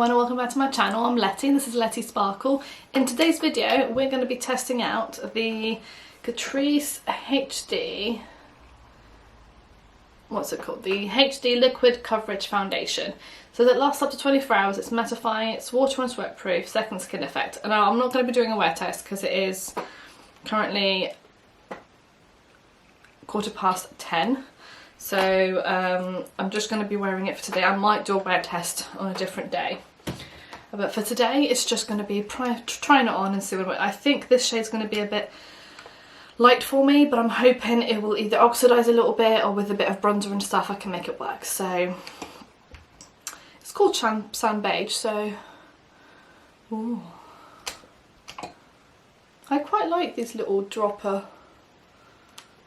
everyone and welcome back to my channel. I'm Letty and this is Letty Sparkle. In today's video we're going to be testing out the Catrice HD, what's it called? The HD Liquid Coverage Foundation. So that lasts up to 24 hours, it's mattifying, it's water and sweat proof, second skin effect. And I'm not going to be doing a wear test because it is currently 10:15. So I'm just going to be wearing it for today. I might do a wear test on a different day. But for today, it's just going to be trying it on and see what I think. This shade's going to be a bit light for me, but I'm hoping it will either oxidize a little bit or with a bit of bronzer and stuff I can make it work. So it's called Saen Beige, so ooh. I quite like these little dropper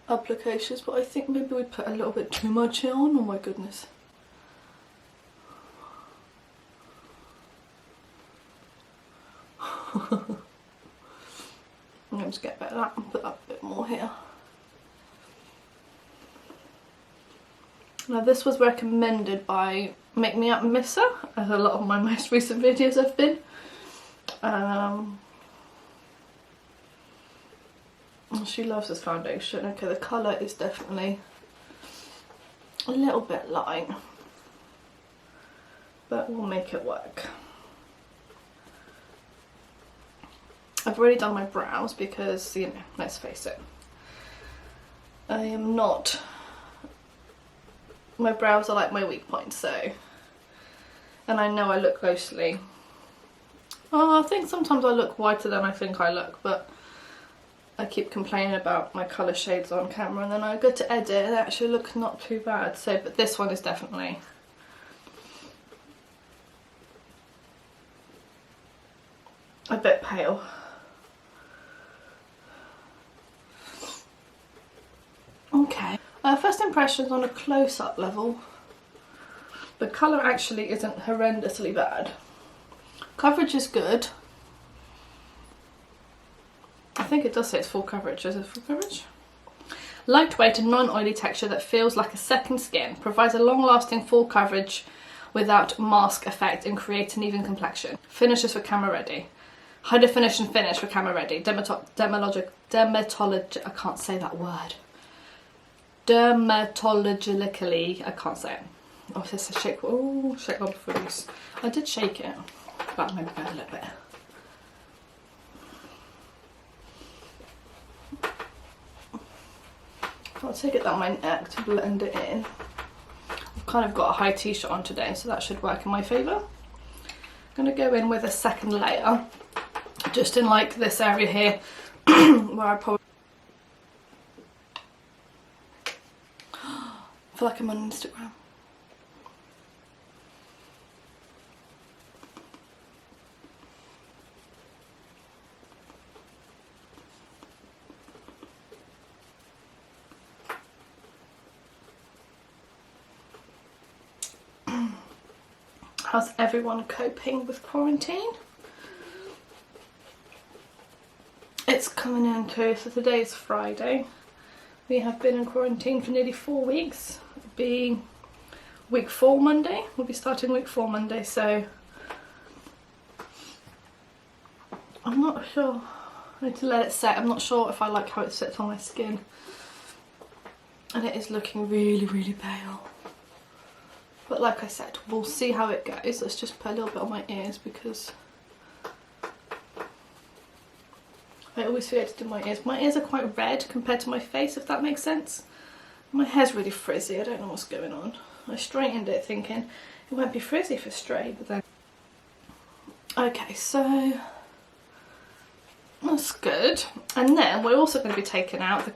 applications, but I think maybe we put a little bit too much on. Oh my goodness. I'm going to get better at that and put up a bit more here. Now this was recommended by Make Me Up Missa, as a lot of my most recent videos have been. She loves this foundation. Okay, the colour is definitely a little bit light, but we'll make it work. I've already done my brows because, you know, let's face it, I am not, my brows are like my weak point, so, and I know I look closely. Oh, I think sometimes I look whiter than I think I look, but I keep complaining about my colour shades on camera and then I go to edit and they actually look not too bad. So, but this one is definitely a bit pale. Okay, first impressions on a close-up level. The colour actually isn't horrendously bad. Coverage is good. I think it does say it's full coverage. Is it full coverage? Lightweight and non-oily texture that feels like a second skin. Provides a long-lasting full coverage without mask effect and creates an even complexion. Finishes for camera ready. High definition finish for camera ready. Dermatologic, I can't say that word. Dermatologically, I can't say it. Oh, this is a shake. Oh, shake one before use. I did shake it, but maybe a little bit. I'll take it down my neck to blend it in. I've kind of got a high t-shirt on today, so that should work in my favour. I'm going to go in with a second layer, just in like this area here, where I probably feel like I'm on Instagram. How's everyone coping with quarantine? It's coming into, so today is Friday. We have been in quarantine for nearly 4 weeks. It'll be week 4 Monday. We'll be starting week 4 Monday, so I'm not sure. I need to let it set. I'm not sure if I like how it sits on my skin. And it is looking really, really pale. But like I said, we'll see how it goes. Let's just put a little bit on my ears because I always forget to do my ears. My ears are quite red compared to my face, if that makes sense. My hair's really frizzy. I don't know what's going on. I straightened it thinking it won't be frizzy for straight, but then... Okay, so that's good. And then we're also going to be testing out the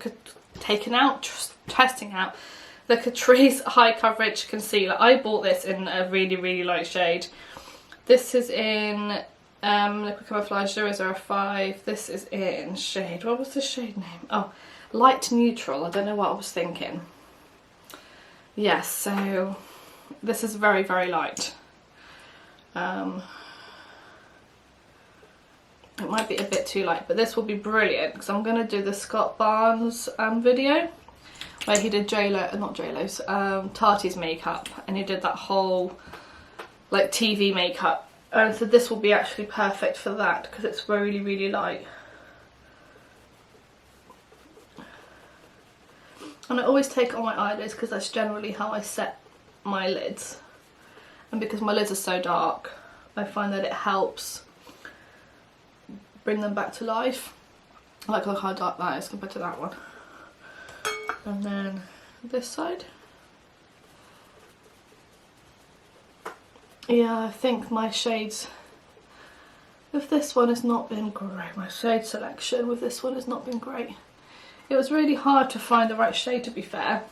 Catrice High Coverage Concealer. I bought this in a really, really light shade. This is in Liquid Camouflage 005. This is in shade, what was the shade name? Oh, Light Neutral. I don't know what I was thinking. Yes, so this is very, very light. It might be a bit too light, but this will be brilliant because I'm going to do the Scott Barnes video where he did Tati's makeup, and he did that whole like TV makeup And so this will be actually perfect for that because it's really, really light. And I always take it on my eyelids because that's generally how I set my lids. And because my lids are so dark, I find that it helps bring them back to life. Like, look how dark that is compared to that one. And then this side. Yeah, I think my shades with this one has not been great. My shade selection with this one has not been great. It was really hard to find the right shade, to be fair,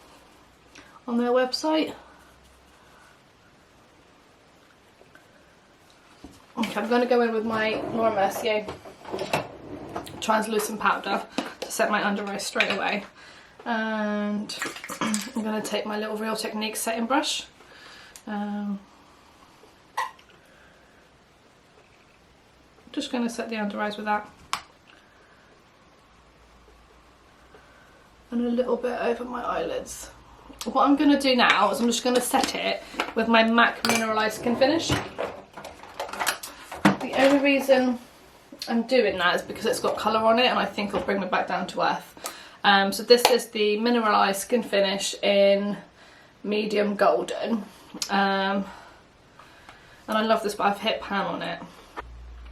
on their website. Okay, I'm going to go in with my Laura Mercier translucent powder to set my under eye straight away. And I'm going to take my little Real Techniques setting brush. Just going to set the under eyes with that. And a little bit over my eyelids. What I'm going to do now is I'm just going to set it with my MAC Mineralized Skinfinish. The only reason I'm doing that is because it's got colour on it and I think it'll bring me back down to earth. So this is the Mineralized Skinfinish in medium golden. And I love this, but I've hit pan on it.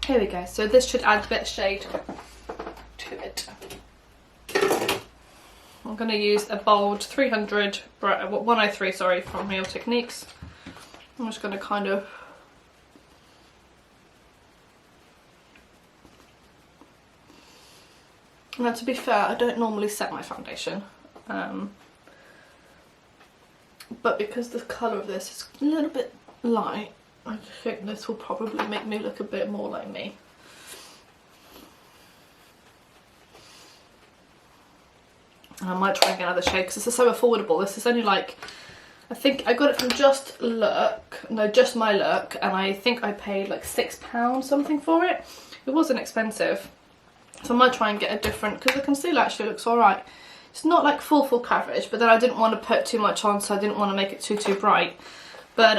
Here we go. So this should add a bit of shade to it. I'm going to use a bold 103, sorry, from Real Techniques. I'm just going to kind of now, to be fair, I don't normally set my foundation, but because the colour of this is a little bit light, I think this will probably make me look a bit more like me. And I might try and get another shade because this is so affordable. This is only like, I think I got it from Just My Look, and I think I paid like £6 something for it. It wasn't expensive. So I might try and get a different, because the concealer actually looks alright. It's not like full coverage, but then I didn't want to put too much on, so I didn't want to make it too bright. But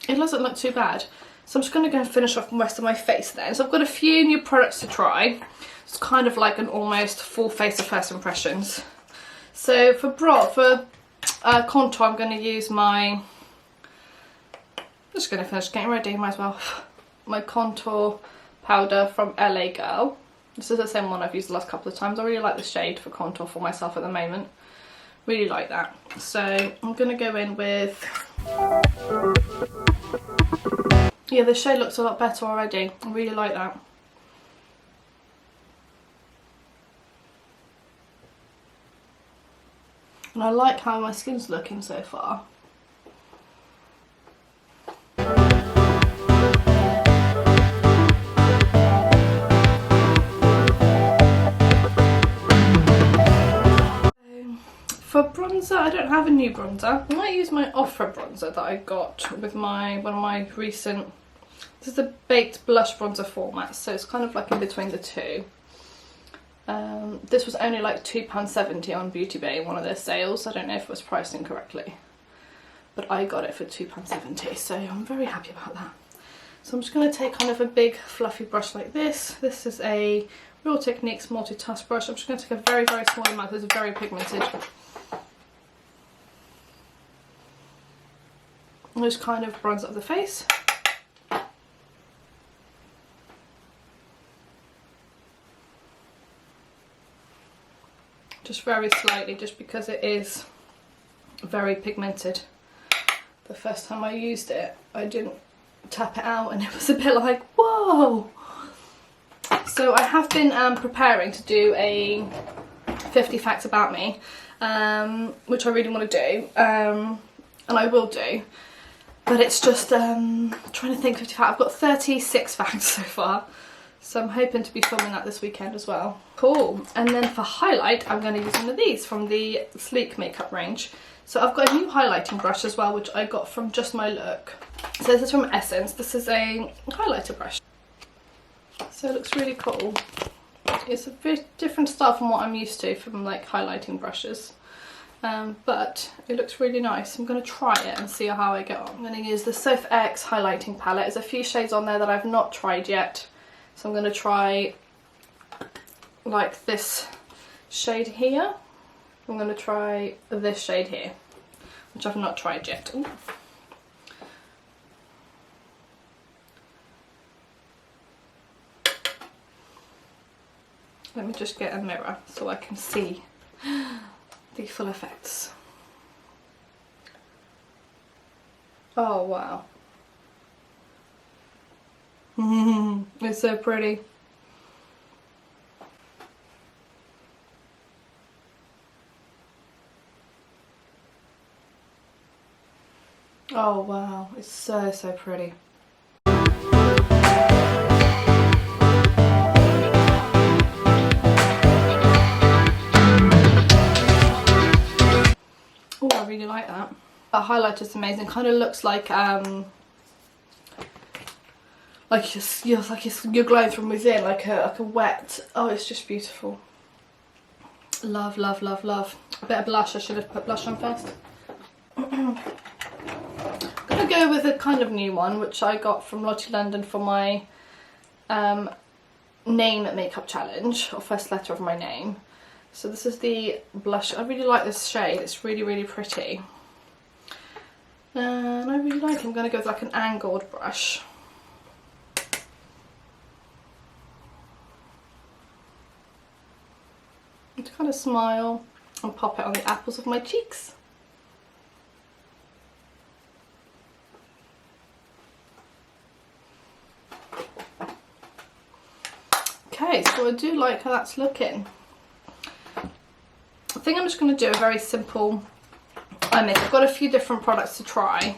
it doesn't look too bad. So I'm just going to go and finish off the rest of my face then. So I've got a few new products to try. It's kind of like an almost full face of first impressions. So for contour, I'm going to use my, just going to finish getting ready, might as well, my contour powder from L.A.Girl. This is the same one I've used the last couple of times. I really like the shade for contour for myself at the moment. Really like that. So I'm going to go in with, yeah, the shade looks a lot better already. I really like that. And I like how my skin's looking so far. For bronzer, I don't have a new bronzer. I might use my Ofra bronzer that I got with one of my recent, this is the Baked Blush Bronzer format, so it's kind of like in between the two. This was only like £2.70 on Beauty Bay in one of their sales. I don't know if it was priced incorrectly, but I got it for £2.70, so I'm very happy about that. So I'm just going to take kind of a big fluffy brush like this. This is a Real Techniques multi-task brush. I'm just going to take a very small amount. This is very pigmented. And just kind of bronze up the face. Just very slightly, just because it is very pigmented. The first time I used it, I didn't tap it out and it was a bit like, whoa! So I have been preparing to do a 50 facts about me, which I really want to do, and I will do. But it's just trying to think 50 facts. I've got 36 facts so far. So I'm hoping to be filming that this weekend as well. Cool. And then for highlight, I'm going to use one of these from the Sleek makeup range. So I've got a new highlighting brush as well, which I got from Just My Look. So this is from Essence. This is a highlighter brush. So it looks really cool. It's a bit different style from what I'm used to from like highlighting brushes. but it looks really nice. I'm going to try it and see how I get on. I'm going to use the Soph X highlighting palette. There's a few shades on there that I've not tried yet, so I'm going to try like this shade here. I'm going to try this shade here, which I've not tried yet. Ooh. Let me just get a mirror so I can see the full effects. Oh wow. It's so pretty. Oh wow, it's so pretty. Oh, I really like that. That highlighter's amazing. Kind of looks like you're glowing from within, like a wet. Oh, it's just beautiful. Love, love, love, love. A bit of blush. I should have put blush on first. I'm gonna go with a kind of new one, which I got from Lottie London for my name makeup challenge, or first letter of my name. So this is the blush. I really like this shade. It's really, really pretty. And I really like it. I'm going to go with like an angled brush. And to kind of smile and pop it on the apples of my cheeks. Okay, so I do like how that's looking. I think I'm just going to do a very simple eye makeup. I've got a few different products to try.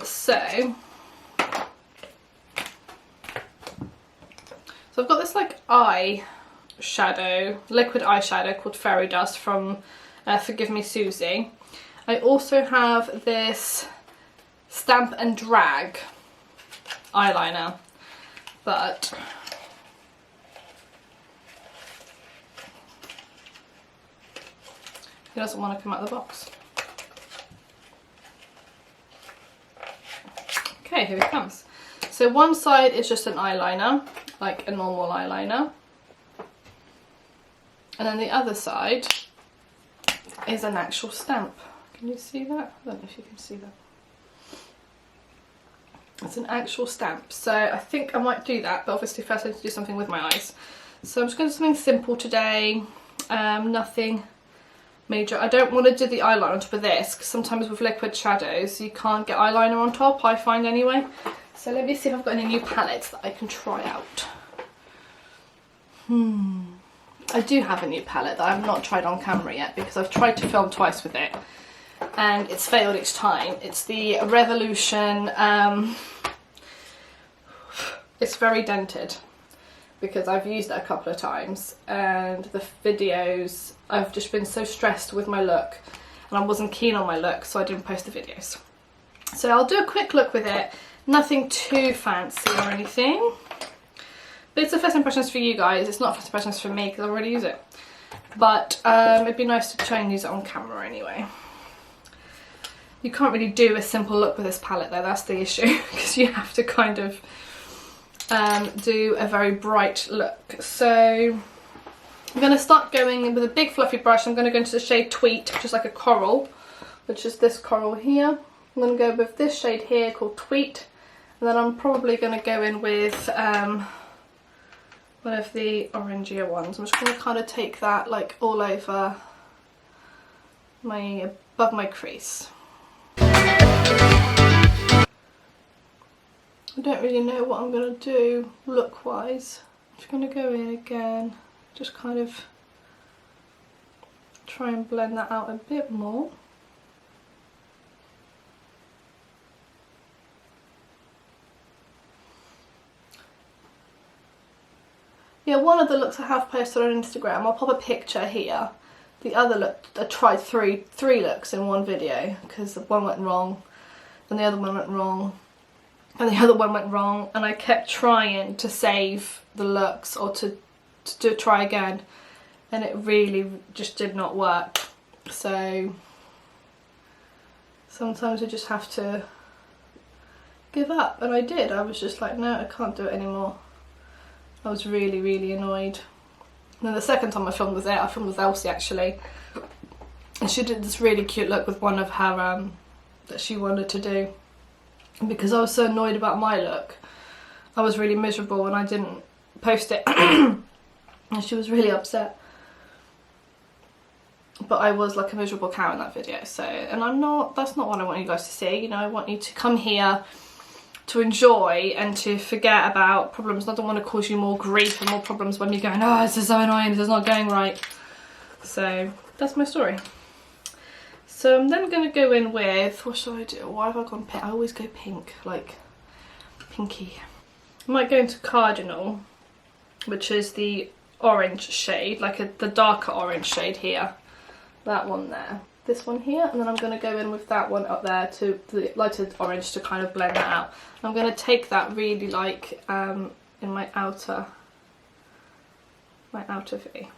So I've got this like eye shadow, liquid eyeshadow called Fairy Dust from Forgive Me Susie. I also have this Stamp and Drag eyeliner, but he doesn't want to come out of the box. Okay, here he comes. So one side is just an eyeliner, like a normal eyeliner. And then the other side is an actual stamp. Can you see that? I don't know if you can see that. It's an actual stamp. So I think I might do that, but obviously first I need to do something with my eyes. So I'm just going to do something simple today. Nothing major. I don't want to do the eyeliner on top of this, because sometimes with liquid shadows you can't get eyeliner on top, I find anyway. So let me see if I've got any new palettes that I can try out. I do have a new palette that I've not tried on camera yet, because I've tried to film twice with it and it's failed each time. It's the Revolution. It's very dented because I've used it a couple of times, and the videos, I've just been so stressed with my look and I wasn't keen on my look, so I didn't post the videos. So I'll do a quick look with it, nothing too fancy or anything, but it's the first impressions for you guys. It's not first impressions for me because I already use it, but it'd be nice to try and use it on camera anyway. You can't really do a simple look with this palette though, that's the issue, because you have to kind of do a very bright look. So I'm going to start going with a big fluffy brush. I'm going to go into the shade Tweet, which is like a coral, which is this coral here. I'm going to go with this shade here called Tweet, and then I'm probably going to go in with one of the orangier ones. I'm just going to kind of take that like all over my, above my crease. I don't really know what I'm going to do look wise. I'm just going to go in again, just kind of try and blend that out a bit more. Yeah, one of the looks I have posted on Instagram, I'll pop a picture here. The other look, I tried three looks in one video, because one went wrong, and the other one went wrong, and the other one went wrong, and I kept trying to save the looks or to try again, and it really just did not work. So sometimes I just have to give up, and I did. I was just like, no, I can't do it anymore. I was really, really annoyed. And then the second time I filmed with it, I filmed with Elsie actually, and she did this really cute look with one of her that she wanted to do. And because I was so annoyed about my look, I was really miserable and I didn't post it. And she was really upset. But I was like a miserable cow in that video, so, and I'm not, that's not what I want you guys to see. You know, I want you to come here to enjoy and to forget about problems. I don't want to cause you more grief and more problems when you're going, oh, this is so annoying, this is not going right. So that's my story. So I'm then going to go in with, what should I do? Why have I gone pink? I always go pink, like pinky. I might go into Cardinal, which is the orange shade, like the darker orange shade here. That one there. This one here, and then I'm going to go in with that one up there to the lighter orange to kind of blend that out. I'm going to take that really like in my outer V.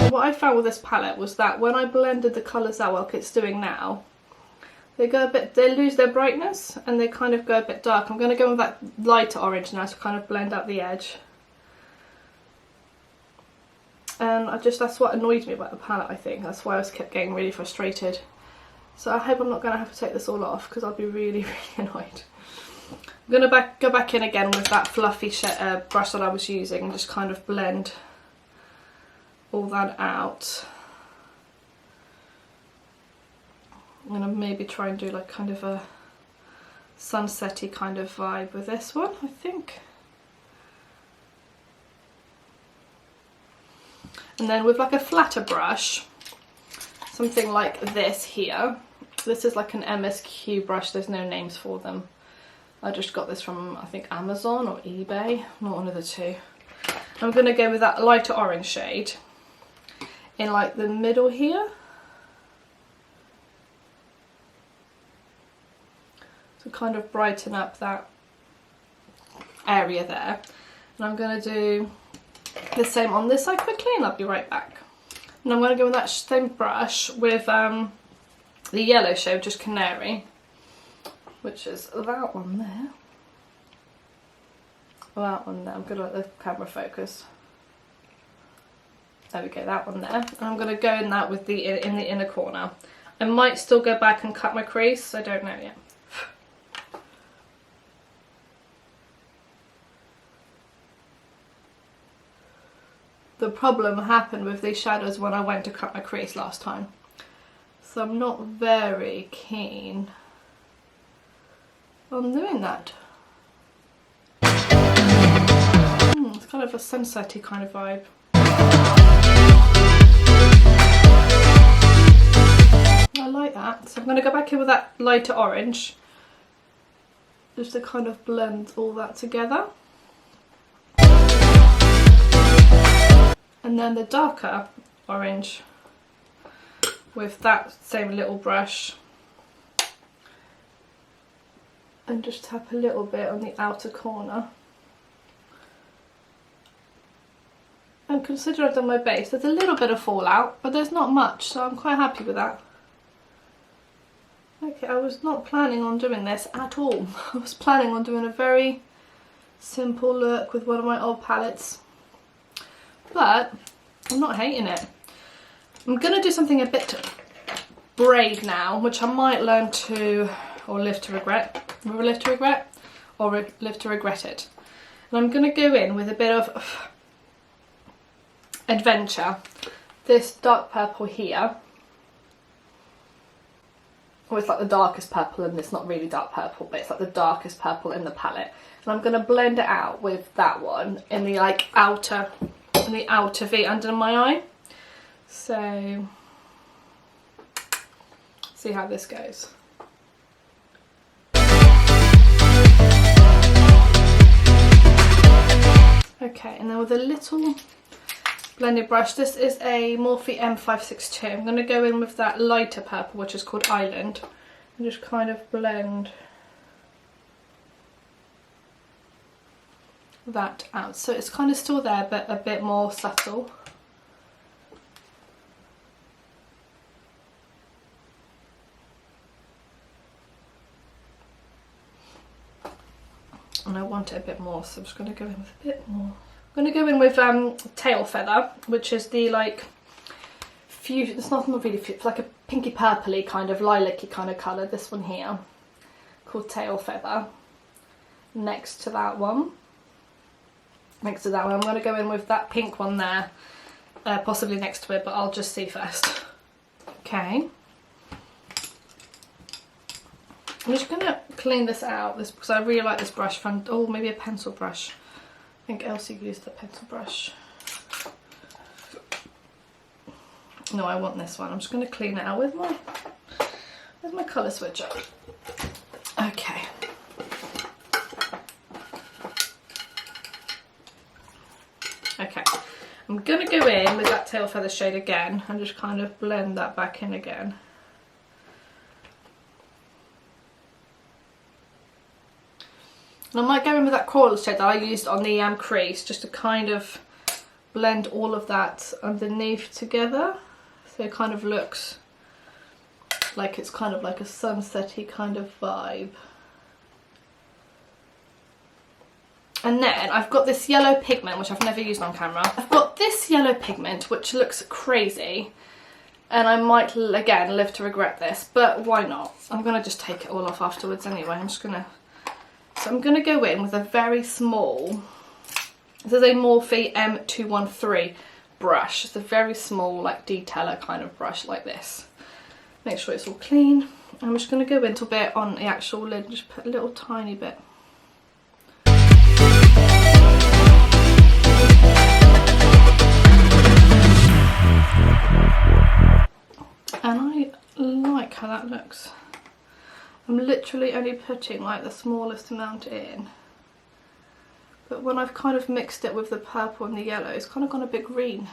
What I found with this palette was that when I blended the colours out like it's doing now, they go a bit, they lose their brightness and they kind of go a bit dark. I'm going to go with that lighter orange now to kind of blend out the edge. And that's what annoyed me about the palette, I think. That's why I kept getting really frustrated. So I hope I'm not going to have to take this all off because I'll be really, really annoyed. I'm going to go back in again with that fluffy brush that I was using and just kind of blend all that out. I'm going to maybe try and do like kind of a sunset-y kind of vibe with this one, I think. And then with like a flatter brush, something like this here. This is like an MSQ brush, there's no names for them. I just got this from, I think, Amazon or eBay, not one of the two. I'm going to go with that lighter orange shade in like the middle here. To kind of brighten up that area there. And I'm going to do the same on this side quickly and I'll be right back. And I'm going to go with that same brush with the yellow shade, just Canary, which is that one there. That one there. I'm going to let the camera focus. There we go, that one there. And I'm going to go in that with in the inner corner. I might still go back and cut my crease, I don't know yet. The problem happened with these shadows when I went to cut my crease last time. So I'm not very keen on doing that. It's kind of a sunset-y kind of vibe. I like that. So I'm going to go back in with that lighter orange. Just to kind of blend all that together. And then the darker orange with that same little brush, and just tap a little bit on the outer corner. And consider I've done my base, there's a little bit of fallout, but there's not much, so I'm quite happy with that. Okay, I was not planning on doing this at all. I was planning on doing a very simple look with one of my old palettes. But I'm not hating it. I'm going to do something a bit braid now, which I might learn to, or live to regret, or live to regret it. And I'm going to go in with a bit of adventure. This dark purple here. Well, it's like the darkest purple, and it's not really dark purple, but it's like the darkest purple in the palette. And I'm going to blend it out with that one in the like outer V under my eye. So see how this goes. Okay, and then with a little blended brush, this is a Morphe M562. I'm going to go in with that lighter purple, which is called Island, and just kind of blend that out. So it's kind of still there, but a bit more subtle. and I want it a bit more, so I'm just going to go in with a bit more. I'm going to go in with Tail Feather, which is the like fusion. It's not really fusion, it's like a pinky purpley kind of lilac-y kind of colour. This one here, called Tail Feather. Next to that one, I'm going to go in with that pink one there, possibly next to it, but I'll just see first. Okay. I'm just going to clean this out, because I really like this brush from, oh, maybe a pencil brush. I think Elsie used the pencil brush. No, I want this one. I'm just going to clean it out with my colour switcher. Okay. Okay. I'm going to go in with that Tail Feather shade again and just kind of blend that back in again. And I might go in with that coral shade that I used on the crease, just to kind of blend all of that underneath together. So it kind of looks like it's kind of like a sunset-y kind of vibe. And then I've got this yellow pigment, which I've never used on camera. I've got this yellow pigment, which looks crazy. And I might, again, live to regret this, but why not? I'm going to just take it all off afterwards anyway. So I'm going to go in with a very small, this is a Morphe M213 brush. It's a very small, like, detailer kind of brush like this. Make sure it's all clean. I'm just going to go in a bit on the actual lid, just put a little tiny bit. And I like how that looks. I'm literally only putting like the smallest amount in. But when I've kind of mixed it with the purple and the yellow, it's kind of gone a bit green.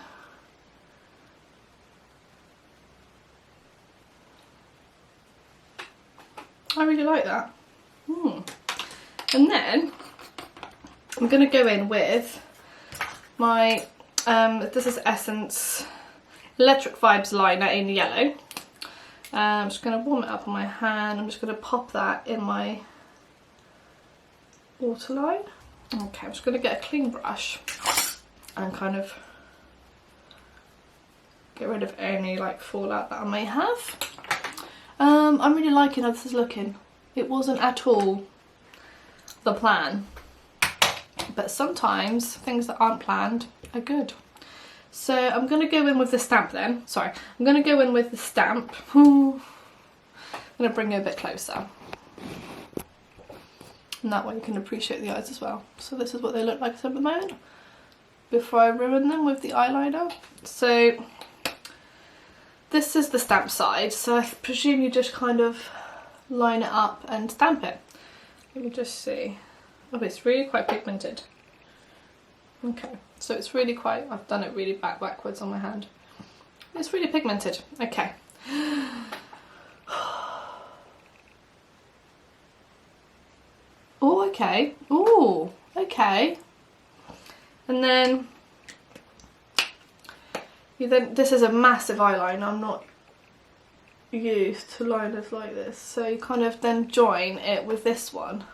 I really like that. And then I'm going to go in with my, this is Essence Electric Vibes liner in yellow. I'm just going to warm it up on my hand. I'm just going to pop that in my waterline. Okay, I'm just going to get a clean brush and kind of get rid of any like fallout that I may have. I'm really liking how this is looking. It wasn't at all the plan, but sometimes things that aren't planned are good. So I'm going to go in with the stamp then. Sorry, I'm going to go in with the stamp. I'm going to bring it a bit closer. And that way you can appreciate the eyes as well. So this is what they look like at the moment, before I ruin them with the eyeliner. So this is the stamp side. So I presume you just kind of line it up and stamp it. Let me just see. Oh, it's really quite pigmented. Okay, so it's really quite, I've done it really backwards on my hand. It's really pigmented. Okay. Oh, okay. Oh, okay. And then this is a massive eyeliner. I'm not used to liners like this. So you kind of then join it with this one.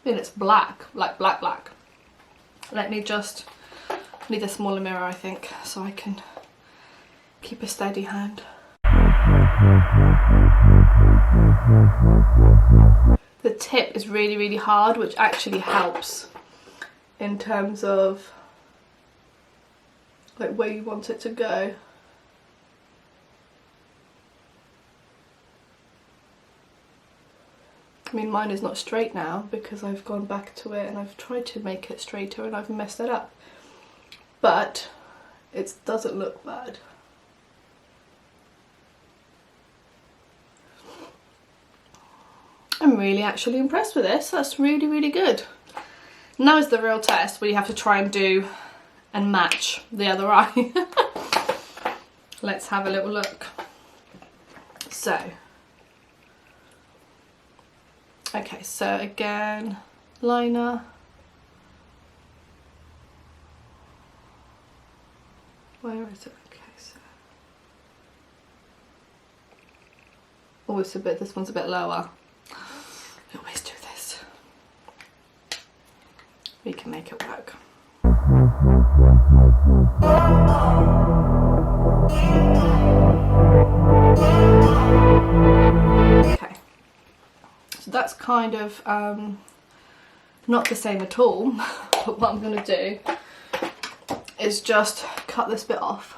And it's black, like black. Let me just, need a smaller mirror I think, so I can keep a steady hand. The tip is really hard, which actually helps in terms of like where you want it to go. I mean, mine is not straight now because I've gone back to it and I've tried to make it straighter and I've messed it up. But it doesn't look bad. I'm really actually impressed with this. That's really good. Now is the real test where you have to try and do and match the other eye. Let's have a little look. So. Okay, so again, liner. Where is it? Okay, so Oh, it's a bit, this one's a bit lower. I always do this. We can make it work. Okay, so that's kind of not the same at all, but what I'm going to do is just cut this bit off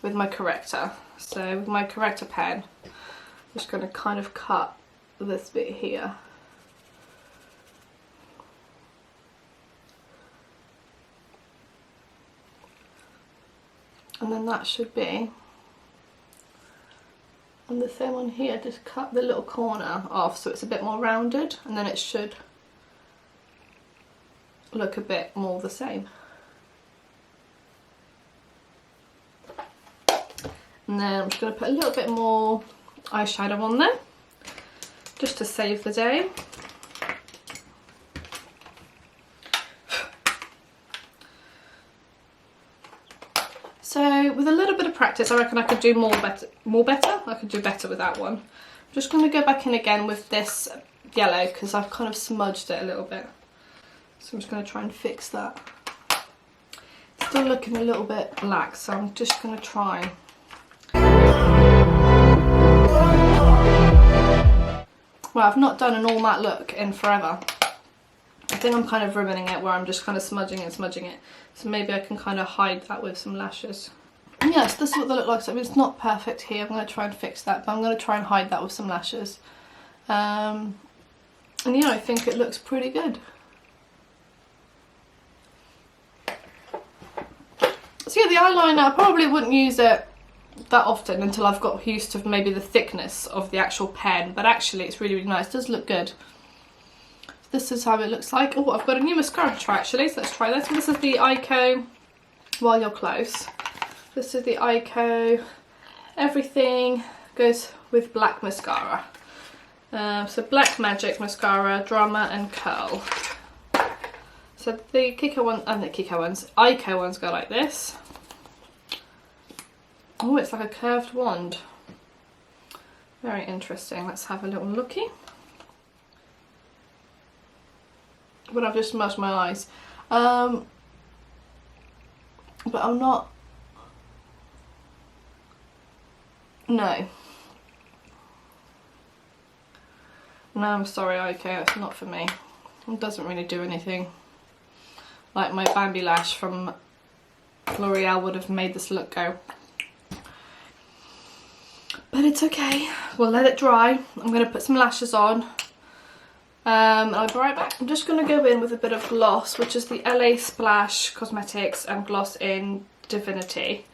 with my corrector. So with my corrector pen, I'm just going to kind of cut this bit here. And then that should be, and the same one here, just cut the little corner off so it's a bit more rounded, and then it should look a bit more the same. And then I'm just going to put a little bit more eyeshadow on there, just to save the day. So with a little bit of practice, I reckon I could do more better. I could do better with that one. I'm just going to go back in again with this yellow because I've kind of smudged it a little bit. So I'm just going to try and fix that. It's still looking a little bit black, so I'm just going to try. Well, I've not done an all matte look in forever. I think I'm kind of ruining it where I'm just kind of smudging it. So maybe I can kind of hide that with some lashes. And yes, this is what they look like. So I mean, it's not perfect here. I'm going to try and fix that, but I'm going to try and hide that with some lashes. And yeah, I think it looks pretty good. So yeah, the eyeliner, I probably wouldn't use it that often until I've got used to maybe the thickness of the actual pen, but actually it's really, really nice. It does look good. This is how it looks like. Oh, I've got a new mascara to try actually, so let's try this. This is the Ico While You're Close. This is the Ico Everything Goes with Black Mascara. So Black Magic Mascara, Drama and Curl. So the Ico ones go like this. Oh, it's like a curved wand. Very interesting. Let's have a little looky. But I've just smudged my eyes. But I'm not... No. No, I'm sorry, okay, it's not for me. It doesn't really do anything. Like my Bambi Lash from L'Oreal would have made this look go. But it's okay. We'll let it dry. I'm going to put some lashes on. I'll be right back. I'm just going to go in with a bit of gloss, which is the LA Splash Cosmetics and Gloss in Divinity,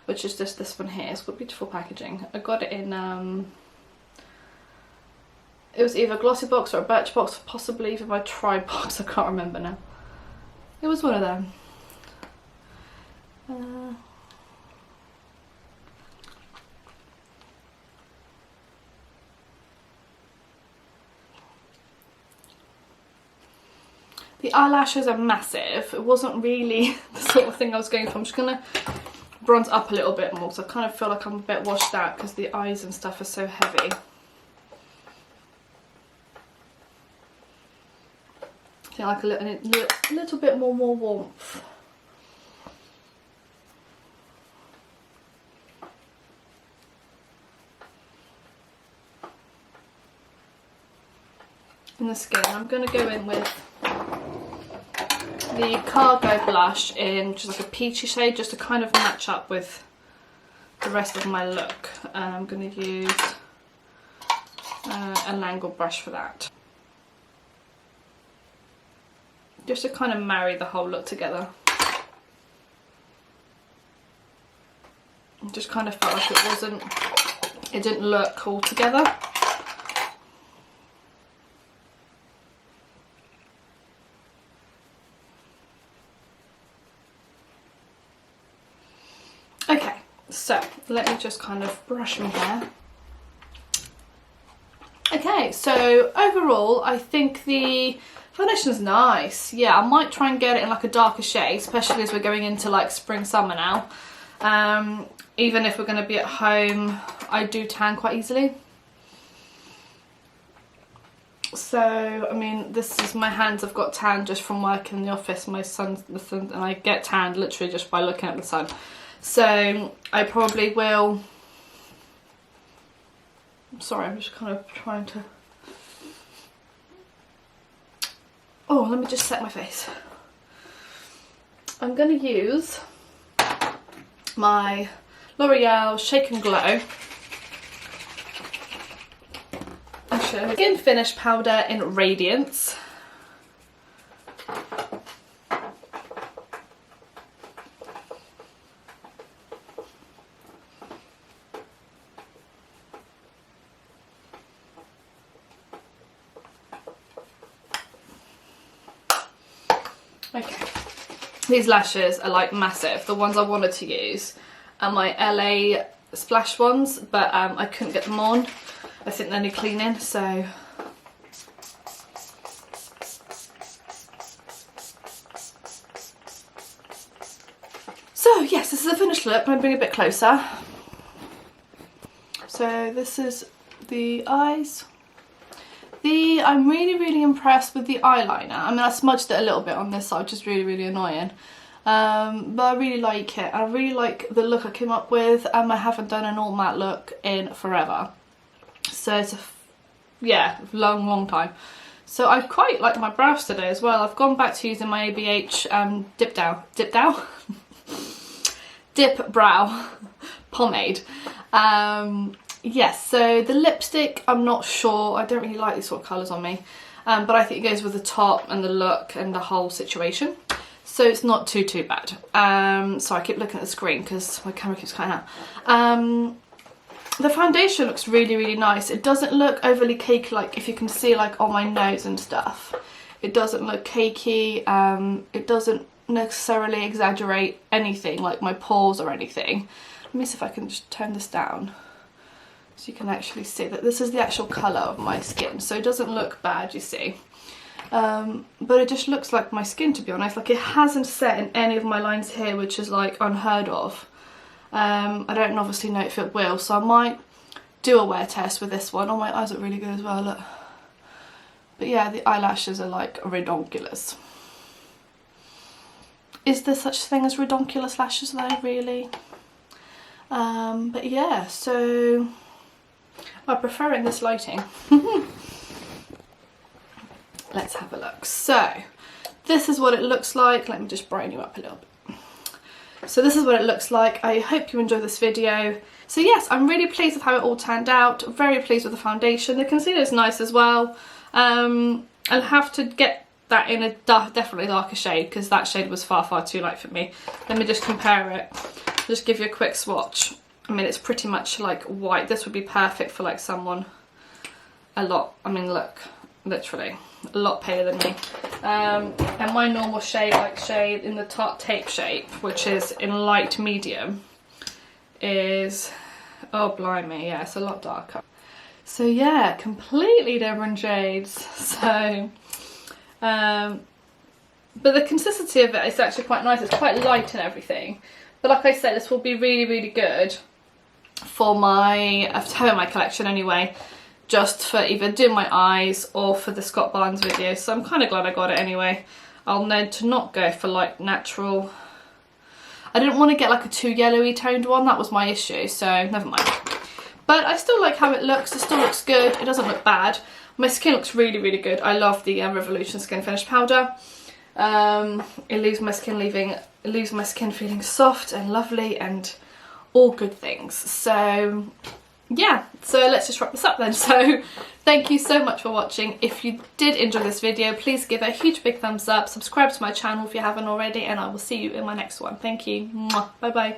which is just this one here. It's got beautiful packaging. I got it in, it was either a glossy box or a birch box, possibly even my Tribe box, I can't remember now. It was one of them. The eyelashes are massive. It wasn't really the sort of thing I was going for. I'm just going to bronze up a little bit more because I kind of feel like I'm a bit washed out because the eyes and stuff are so heavy. I feel like a little bit more warmth. In the skin, I'm going to go in with the Cargo blush in just like a peachy shade, just to kind of match up with the rest of my look. And I'm going to use a Langle brush for that, just to kind of marry the whole look together. It just kind of felt like it didn't look all together. Okay, so let me just kind of brush my hair. Okay, so overall I think the foundation's nice. Yeah, I might try and get it in like a darker shade, especially as we're going into like spring, summer now. Even if we're going to be at home, I do tan quite easily. So, I mean, this is, my hands have got tan just from working in the office. My son's, and I get tanned literally just by looking at the sun. So, I probably will, sorry, I'm just kind of trying to, oh, let me just set my face. I'm going to use my L'Oreal Shake and Glow Skinfinish powder in Radiance. Okay, these lashes are like massive. The ones I wanted to use are my LA Splash ones, but I couldn't get them on. I think they need cleaning, so. So yes, this is a finished look. I'm going to bring it a bit closer. So this is the eyes. I'm really impressed with the eyeliner. I mean, I smudged it a little bit on this side, which is really annoying. But I really like it. I really like the look I came up with. I haven't done an all matte look in forever. So it's a, yeah, long time. So I quite like my brows today as well. I've gone back to using my ABH Dip Brow pomade. Yes, so the lipstick, I'm not sure. I don't really like these sort of colours on me. But I think it goes with the top and the look and the whole situation. So it's not too bad. So I keep looking at the screen because my camera keeps cutting out. The foundation looks really nice. It doesn't look overly cakey, like if you can see like on my nose and stuff. It doesn't look cakey. It doesn't necessarily exaggerate anything like my pores or anything. Let me see if I can just turn this down so you can actually see that this is the actual colour of my skin. So it doesn't look bad, you see. But it just looks like my skin, to be honest. Like, it hasn't set in any of my lines here, which is like unheard of. I don't obviously know if it will, so I might do a wear test with this one. Oh, my eyes look really good as well, look. But yeah, the eyelashes are like redonkulous. Is there such thing as redonkulous lashes though, really? But yeah, so I prefer in this lighting. Let's have a look. So this is what it looks like. Let me just brighten you up a little bit. So this is what it looks like. I hope you enjoy this video. So yes, I'm really pleased with how it all turned out. Very pleased with the foundation. The concealer is nice as well. I'll have to get that in a definitely darker shade because that shade was far too light for me. Let me just compare it. Just give you a quick swatch. I mean, it's pretty much like white. This would be perfect for like someone a lot. I mean, look, literally a lot paler than me. And my normal shade, like shade in the top tape shape, which is in light medium, is, oh blimey, yeah, it's a lot darker. So yeah, completely different shades. So, but the consistency of it is actually quite nice. It's quite light and everything. But like I said, this will be really good for my, for my collection anyway. Just for either doing my eyes or for the Scott Barnes video. So I'm kind of glad I got it anyway. I'll know to not go for like natural. I didn't want to get like a too yellowy toned one. That was my issue. So never mind. But I still like how it looks. It still looks good. It doesn't look bad. My skin looks really good. I love the Revolution Skinfinish powder. It leaves my skin feeling soft and lovely and all good things. So yeah, so let's just wrap this up then. So thank you so much for watching. If you did enjoy this video, please give it a huge big thumbs up, subscribe to my channel if you haven't already, and I will see you in my next one. Thank you. Bye bye.